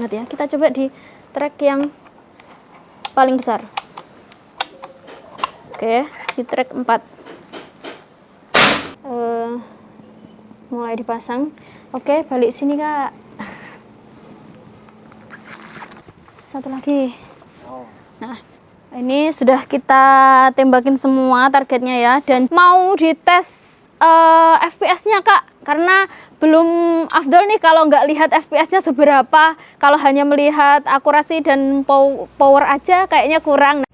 banget ya. Kita coba di trek yang paling besar. Oke, di trek 4. Mulai dipasang. Oke, balik sini Kak. Satu lagi. Nah, ini sudah kita tembakin semua targetnya ya. Dan mau dites FPS-nya Kak, karena belum afdol nih kalau nggak lihat FPS-nya seberapa. Kalau hanya melihat akurasi dan power aja kayaknya kurang.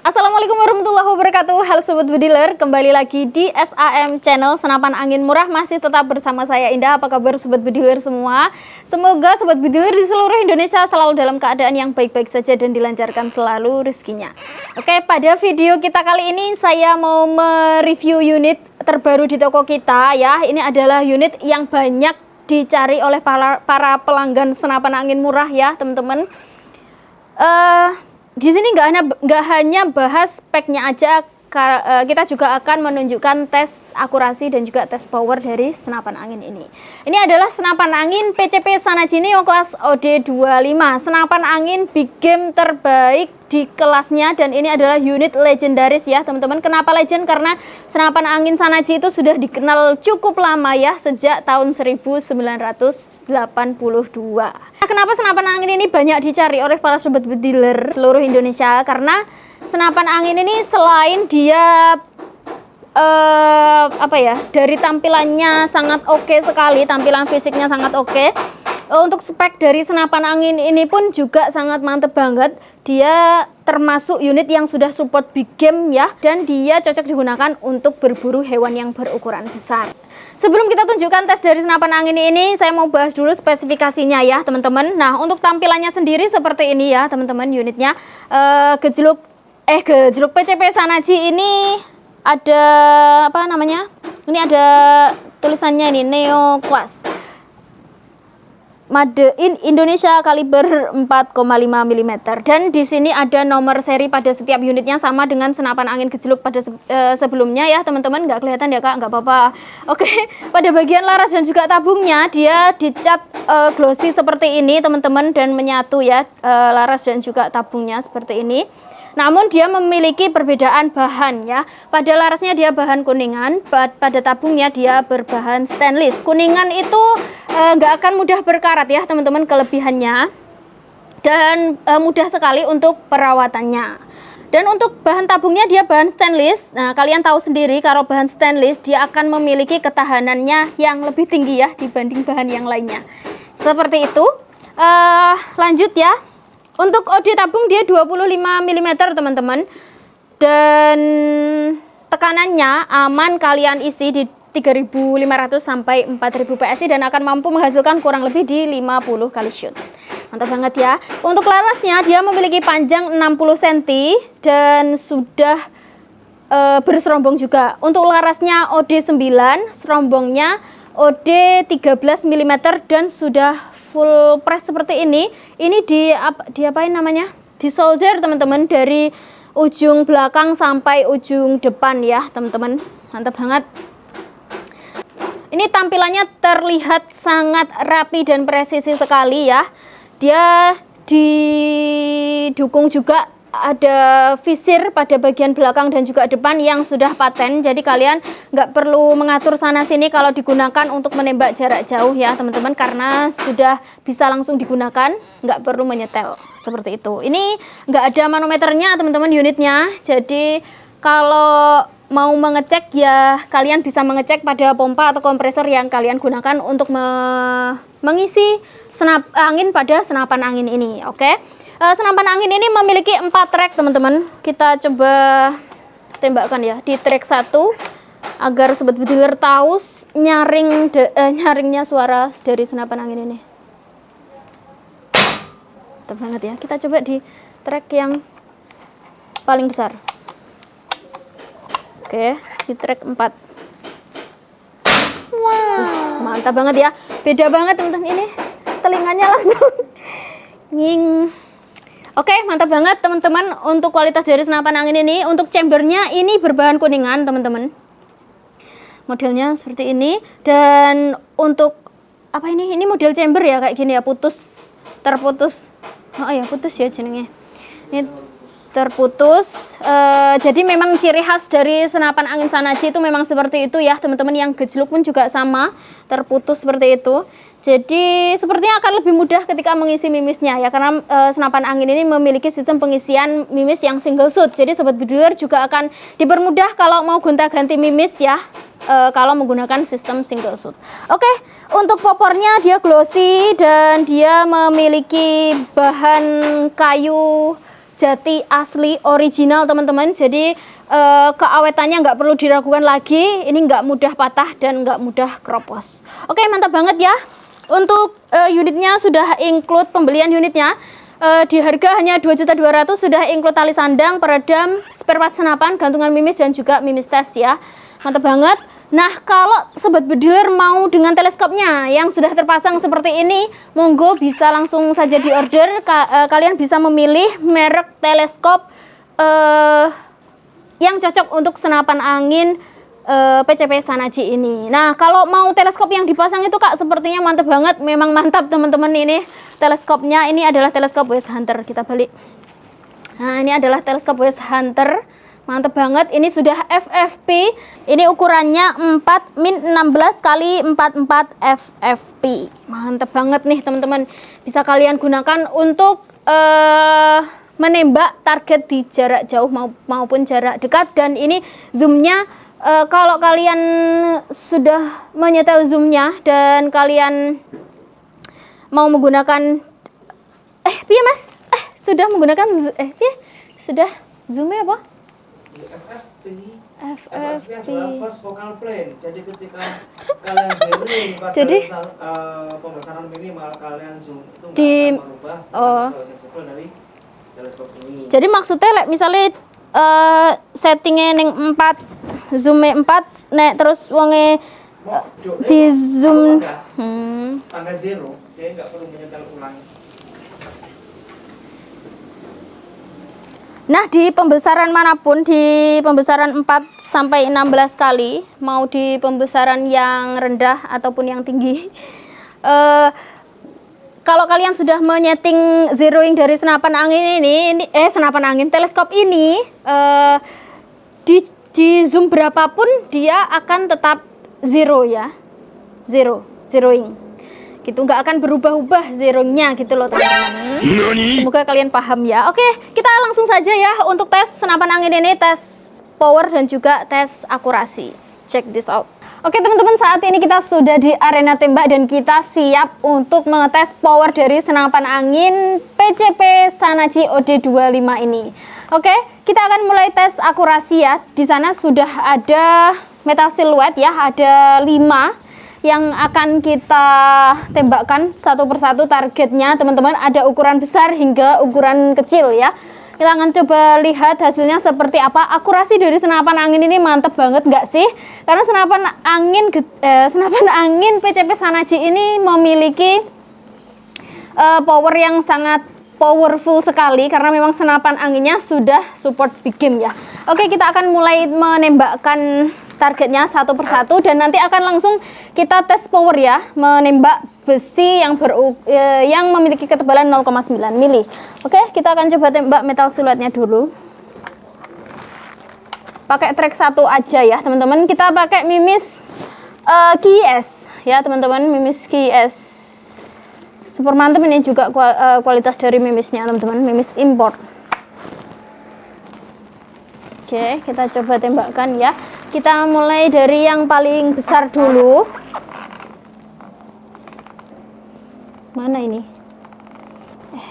Assalamualaikum warahmatullahi wabarakatuh. Halo Sobat Bediler, kembali lagi di SAM Channel Senapan Angin Murah. Masih tetap bersama saya Indah. Apa kabar Sobat Bediler semua? Semoga Sobat Bediler di seluruh Indonesia selalu dalam keadaan yang baik-baik saja dan dilancarkan selalu rezekinya. Oke, pada video kita kali ini saya mau mereview unit terbaru di toko kita ya. Ini adalah unit yang banyak dicari oleh para pelanggan senapan angin murah ya teman-teman. Di sini nggak hanya bahas speknya aja, kita juga akan menunjukkan tes akurasi dan juga tes power dari senapan angin ini. Ini adalah senapan angin PCP Shanachi Neo kelas OD25, senapan angin big game terbaik di kelasnya, dan ini adalah unit legendaris ya teman-teman. Kenapa legend? Karena senapan angin Shanachi itu sudah dikenal cukup lama ya, sejak tahun 1982. Nah, kenapa senapan angin ini banyak dicari oleh para sobat bediler seluruh Indonesia? Karena senapan angin ini selain dia dari tampilannya sangat oke sekali, tampilan fisiknya sangat oke. Untuk spek dari senapan angin ini pun juga sangat mantep banget. Dia termasuk unit yang sudah support big game ya, dan dia cocok digunakan untuk berburu hewan yang berukuran besar. Sebelum kita tunjukkan tes dari senapan angin ini, saya mau bahas dulu spesifikasinya ya teman-teman. Nah, untuk tampilannya sendiri seperti ini ya teman-teman unitnya. Gejluk PCP Shanachi ini ada apa namanya? Ini ada tulisannya ini Neo Class. Made in Indonesia kaliber 4,5 mm, dan di sini ada nomor seri pada setiap unitnya sama dengan senapan angin gejluk pada sebelumnya ya teman-teman. Nggak kelihatan ya Kak, nggak apa-apa. Oke, pada bagian laras dan juga tabungnya dia dicat glossy seperti ini teman-teman, dan menyatu ya laras dan juga tabungnya seperti ini. Namun dia memiliki perbedaan bahan ya. Pada larasnya dia bahan kuningan, pada tabungnya dia berbahan stainless. Kuningan itu nggak akan mudah berkarat ya teman-teman, kelebihannya, dan mudah sekali untuk perawatannya. Dan untuk bahan tabungnya dia bahan stainless. Nah, kalian tahu sendiri kalau bahan stainless dia akan memiliki ketahanannya yang lebih tinggi ya dibanding bahan yang lainnya. Seperti itu. Lanjut ya. Untuk OD tabung dia 25 mm teman-teman, dan tekanannya aman kalian isi di 3.500 sampai 4.000 PSI dan akan mampu menghasilkan kurang lebih di 50 kali shoot. Mantap banget ya. Untuk larasnya dia memiliki panjang 60 cm dan sudah berserombong juga. Untuk larasnya OD9, serombongnya OD13 mm dan sudah full press seperti ini. Ini diapain namanya? Di solder teman-teman, dari ujung belakang sampai ujung depan ya teman-teman. Mantap banget. Ini tampilannya terlihat sangat rapi dan presisi sekali ya. Dia didukung juga ada visir pada bagian belakang dan juga depan yang sudah paten, jadi kalian nggak perlu mengatur sana sini kalau digunakan untuk menembak jarak jauh ya teman-teman, karena sudah bisa langsung digunakan, nggak perlu menyetel seperti itu. Ini nggak ada manometernya teman-teman unitnya, jadi kalau mau mengecek ya kalian bisa mengecek pada pompa atau kompresor yang kalian gunakan untuk mengisi angin pada senapan angin ini. Oke. Senapan angin ini memiliki 4 trek teman-teman. Kita coba tembakkan ya di trek 1 agar sobat bediler tahu nyaringnya suara dari senapan angin ini. Mantap banget ya. Kita coba di trek yang paling besar. Oke, di trek 4. Wow, mantap banget ya. Beda banget teman-teman, ini telinganya langsung nging. Oke, mantap banget teman-teman untuk kualitas dari senapan angin ini. Untuk chambernya ini berbahan kuningan teman-teman. Modelnya seperti ini. Dan untuk apa ini? Ini model chamber ya, kayak gini ya, terputus. Oh ya, putus ya jenenge. Ini terputus. Jadi memang ciri khas dari senapan angin Shanachi itu memang seperti itu ya, teman-teman. Yang gejluk pun juga sama, terputus seperti itu. Jadi sepertinya akan lebih mudah ketika mengisi mimisnya ya, karena senapan angin ini memiliki sistem pengisian mimis yang single shoot. Jadi sobat bediler juga akan dipermudah kalau mau gonta-ganti mimis ya, kalau menggunakan sistem single shoot. Oke, untuk popornya dia glossy dan dia memiliki bahan kayu jati asli original teman-teman. Jadi keawetannya nggak perlu diragukan lagi. Ini nggak mudah patah dan nggak mudah keropos. Oke, mantap banget ya. Untuk unitnya sudah include pembelian unitnya. Di harga hanya 2.200.000 sudah include tali sandang, peredam, spare part senapan, gantungan mimis dan juga mimis tes ya. Mantap banget. Nah, kalau sobat bediler mau dengan teleskopnya yang sudah terpasang seperti ini, monggo bisa langsung saja di order. Kalian bisa memilih merek teleskop yang cocok untuk senapan angin PCP Shanachi ini. Nah, kalau mau teleskop yang dipasang itu Kak, sepertinya mantap banget. Memang mantap teman-teman ini teleskopnya. Ini adalah teleskop West Hunter. Kita balik. Nah, ini adalah teleskop West Hunter. Mantap banget. Ini sudah FFP. Ini ukurannya 4-16 kali 44 FFP. Mantap banget nih teman-teman. Bisa kalian gunakan untuk menembak target di jarak jauh maupun jarak dekat. Dan ini zoomnya, kalau kalian sudah menyetel zoomnya dan kalian mau menggunakan piye Mas? Sudah menggunakan sudah zoomnya apa? FFP adalah fast focal plane. Jadi ketika kalian zeroing pada pembesaran minimal, kalian zoom itu akan merubah accessible dari teleskop ini. Jadi maksudnya misalnya settingnya yang 4, zoomnya 4, nek terus wonge di zoom tangga zero, dia nggak perlu menyetel ulang. Nah, di pembesaran manapun, di pembesaran 4 sampai 16 kali, mau di pembesaran yang rendah ataupun yang tinggi, kalau kalian sudah menyeting zeroing dari senapan angin teleskop ini, di zoom berapapun dia akan tetap zero ya, zeroing gitu, nggak akan berubah-ubah zeroingnya gitu loh teman-teman. Semoga kalian paham ya. Oke, kita langsung saja ya untuk tes senapan angin ini, tes power dan juga tes akurasi. Check this out. Oke teman-teman, saat ini kita sudah di arena tembak dan kita siap untuk mengetes power dari senapan angin PCP Shanachi OD25 ini. Oke, kita akan mulai tes akurasi ya. Di sana sudah ada metal silhouette ya, ada 5 yang akan kita tembakkan satu persatu. Targetnya teman-teman ada ukuran besar hingga ukuran kecil ya. Kita akan coba lihat hasilnya seperti apa. Akurasi dari senapan angin ini mantap banget nggak sih? Karena senapan angin PCP Shanachi ini memiliki power yang sangat powerful sekali, karena memang senapan anginnya sudah support big game ya. Oke, kita akan mulai menembakkan targetnya satu persatu dan nanti akan langsung kita tes power ya, menembak besi yang memiliki ketebalan 0,9 mili. Oke, kita akan coba tembak metal silhouette-nya dulu. Pakai track 1 aja ya teman-teman. Kita pakai mimis KIS ya teman-teman, mimis KIS. Super mantap ini juga kualitas dari mimisnya teman-teman, mimis import. Oke, kita coba tembakkan ya. Kita mulai dari yang paling besar dulu. Mana ini? Ya.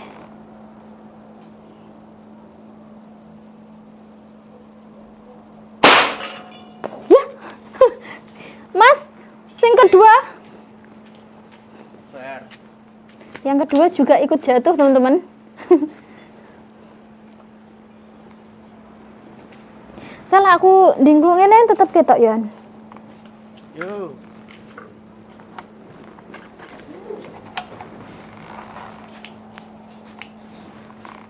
Mas, yang kedua. Yang kedua juga ikut jatuh, teman-teman. Salah aku dingklungnya tetap ketok ya. Yo.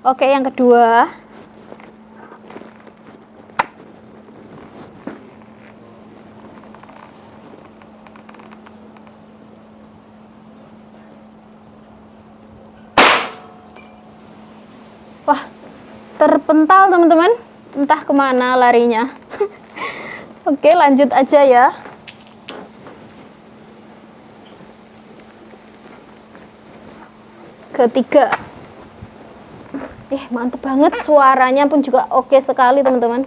Oke, yang kedua. Wah, terpental teman-teman. Entah kemana larinya. Oke, lanjut aja ya. Ketiga. Mantep banget, suaranya pun juga oke sekali teman-teman.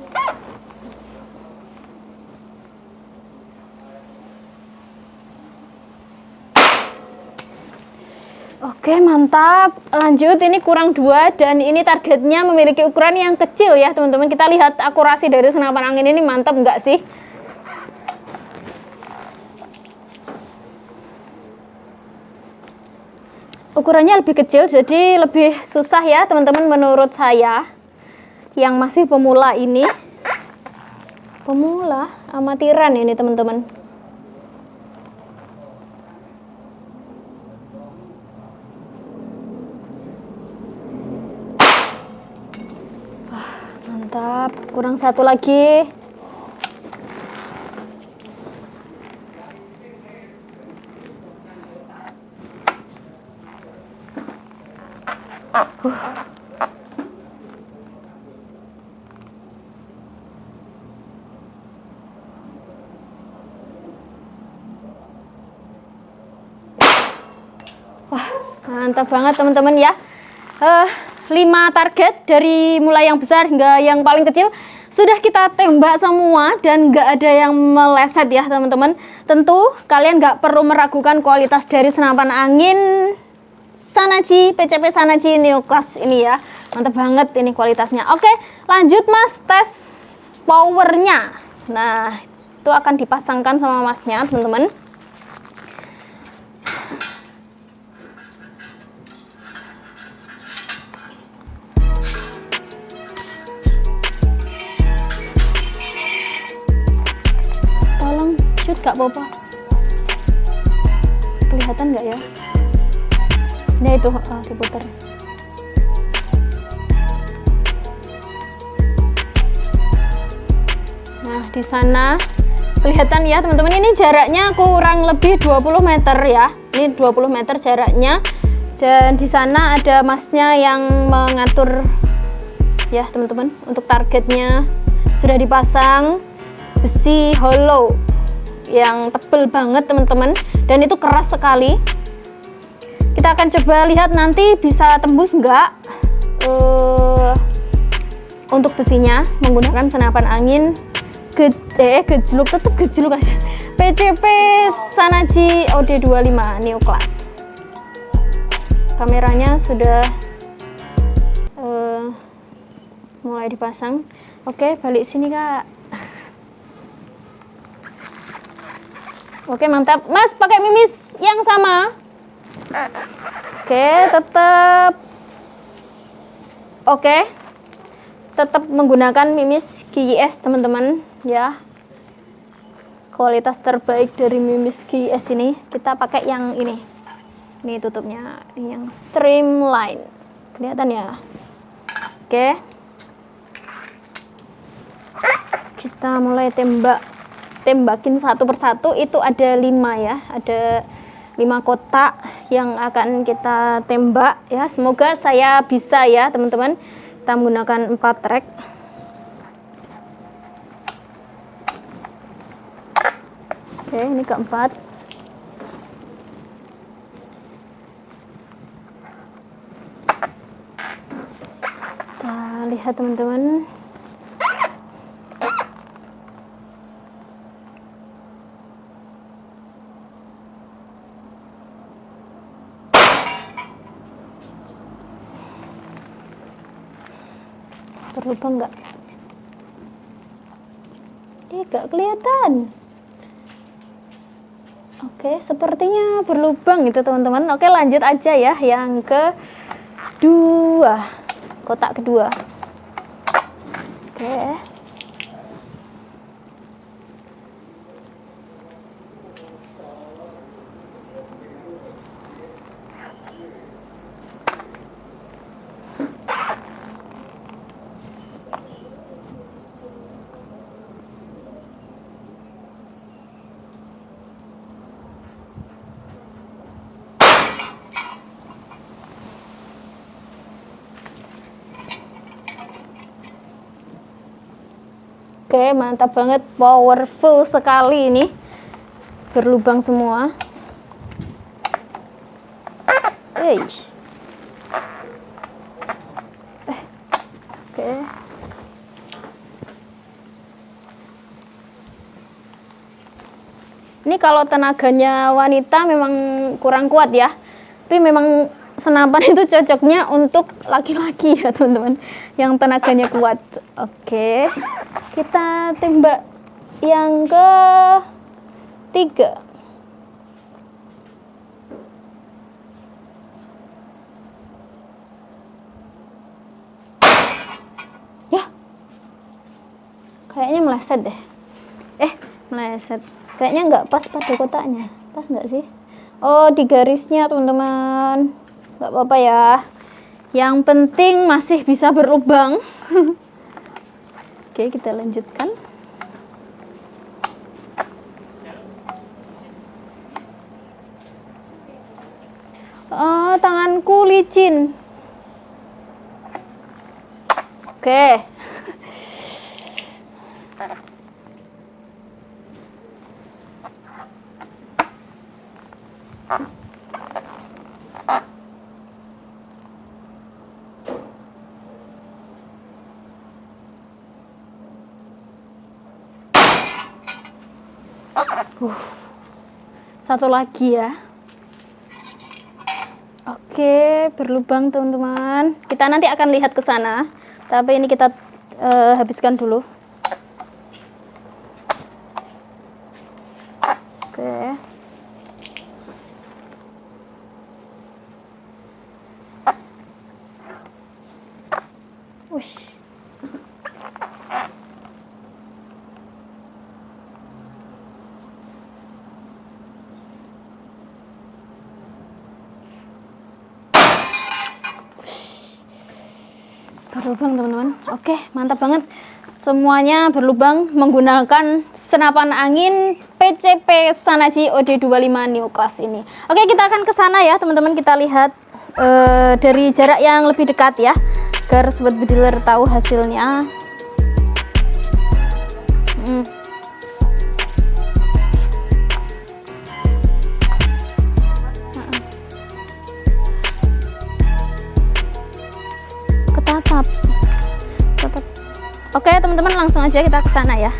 Oke, mantap. Lanjut, ini kurang 2 dan ini targetnya memiliki ukuran yang kecil ya teman-teman. Kita lihat akurasi dari senapan angin ini mantap nggak sih? Ukurannya lebih kecil, jadi lebih susah ya teman-teman menurut saya yang masih pemula ini. Pemula, amatiran ini teman-teman. Wah, mantap. Kurang 1 lagi. Wah, mantap banget teman-teman ya. 5 target dari mulai yang besar hingga yang paling kecil sudah kita tembak semua dan nggak ada yang meleset ya teman-teman. Tentu kalian nggak perlu meragukan kualitas dari senapan angin Shanachi, PCP Shanachi Neoclass ini ya. Mantap banget ini kualitasnya. Oke, lanjut Mas, tes powernya. Nah, itu akan dipasangkan sama masnya teman-teman. Tolong shoot Kak Popo. Kelihatan nggak ya? Nah itu diputar. Nah di sana kelihatan ya teman-teman, ini jaraknya kurang lebih 20 meter ya. Ini 20 meter jaraknya dan di sana ada masnya yang mengatur ya teman-teman. Untuk targetnya sudah dipasang besi hollow yang tebel banget teman-teman dan itu keras sekali. Kita akan coba lihat nanti bisa tembus nggak untuk besinya menggunakan senapan angin gejluk, tetap gejluk aja, PCP Shanachi OD25 Neoclass. Kameranya sudah mulai dipasang. Oke, balik sini Kak. Oke, mantap Mas, pakai mimis yang sama. Oke, tetap menggunakan mimis GIS teman-teman ya. Kualitas terbaik dari mimis GIS ini kita pakai yang ini. Ini tutupnya, ini yang streamline. Kelihatan ya? Oke. Kita mulai tembakin satu persatu. Itu ada 5 ya, ada 5 kotak yang akan kita tembak ya. Semoga saya bisa ya teman-teman. Kita menggunakan 4 track. Oke, ini keempat. Kita lihat teman-teman. Berlubang nggak? Nggak kelihatan. Oke, sepertinya berlubang gitu teman-teman. Oke, lanjut aja ya yang kedua, kotak kedua. Oke. Oke, mantap banget, powerful sekali ini. Berlubang semua. Oke. Ini kalau tenaganya wanita memang kurang kuat ya. Tapi memang senapan itu cocoknya untuk laki-laki ya teman-teman, yang tenaganya kuat. Oke, kita tembak yang ketiga. Ya, kayaknya meleset deh. Meleset. Kayaknya nggak pas pada kotaknya. Pas nggak sih? Oh, di garisnya teman-teman. Nggak apa-apa ya. Yang penting masih bisa berlubang. Oke, kita lanjutkan. Oh, tanganku licin. Oke. Satu lagi ya. Oke, berlubang teman-teman. Kita nanti akan lihat ke sana. Tapi ini kita habiskan dulu. Oke. Wush. Berlubang teman-teman. Oke, mantap banget. Semuanya berlubang menggunakan senapan angin PCP Shanachi OD25 New Class ini. Oke, kita akan ke sana ya teman-teman. Kita lihat dari jarak yang lebih dekat ya, agar sobat bediler tahu hasilnya. Ketatap. Oke teman-teman, langsung aja kita ke sana ya.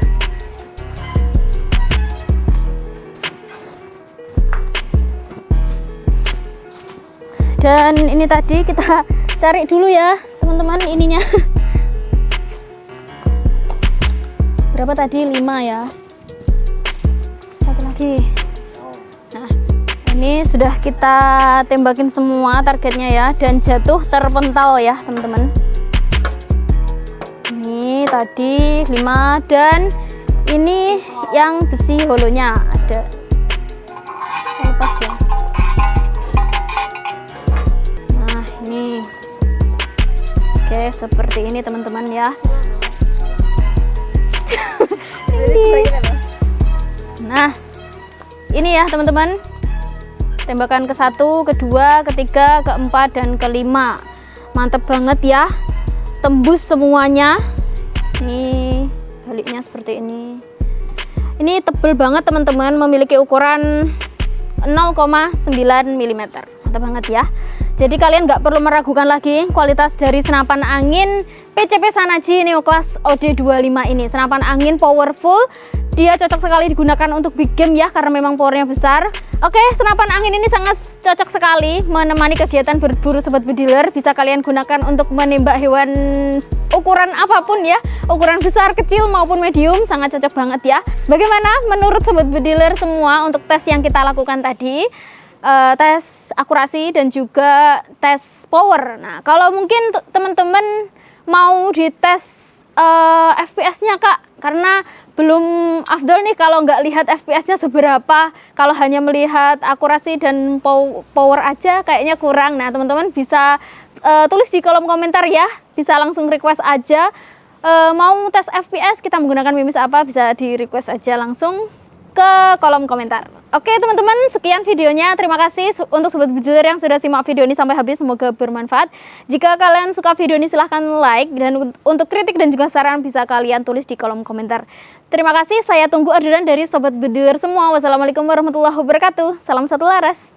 Dan ini tadi kita cari dulu ya teman-teman ininya. Berapa tadi? 5 ya. Satu lagi. Nah, ini sudah kita tembakin semua targetnya ya, dan jatuh terpental ya teman-teman. Ini tadi 5, dan ini yang besi holonya ada. Lepas ya. Nah, ini. Oke, seperti ini teman-teman ya. Nah, ini ya teman-teman. Tembakan ke-1, ke-2, ke-3, ke-4, dan ke-5. Mantap banget ya. Tembus semuanya. Ini baliknya seperti ini. Ini tebel banget teman-teman, memiliki ukuran 0,9 mm. Mantap banget ya. Jadi kalian nggak perlu meragukan lagi kualitas dari senapan angin PCP Shanachi New Class OD25 ini. Senapan angin powerful. Dia cocok sekali digunakan untuk big game ya, karena memang powernya besar. Oke, senapan angin ini sangat cocok sekali menemani kegiatan berburu sobat bediler. Bisa kalian gunakan untuk menembak hewan ukuran apapun ya, ukuran besar, kecil maupun medium, sangat cocok banget ya. Bagaimana menurut sobat bediler semua untuk tes yang kita lakukan tadi? Tes akurasi dan juga tes power. Nah, kalau mungkin teman-teman mau dites FPS-nya Kak, karena belum afdol nih kalau nggak lihat FPS-nya seberapa, kalau hanya melihat akurasi dan power aja kayaknya kurang. Nah teman-teman bisa tulis di kolom komentar ya, bisa langsung request aja. Mau tes FPS kita menggunakan mimis apa, bisa di request aja langsung. ke kolom komentar. Oke teman-teman, sekian videonya. Terima kasih untuk Sobat Bediler yang sudah simak video ini sampai habis. Semoga bermanfaat. Jika kalian suka video ini silahkan like. Dan untuk kritik dan juga saran bisa kalian tulis di kolom komentar. Terima kasih, saya tunggu orderan dari Sobat Bediler semua. Wassalamualaikum warahmatullahi wabarakatuh. Salam satu laras.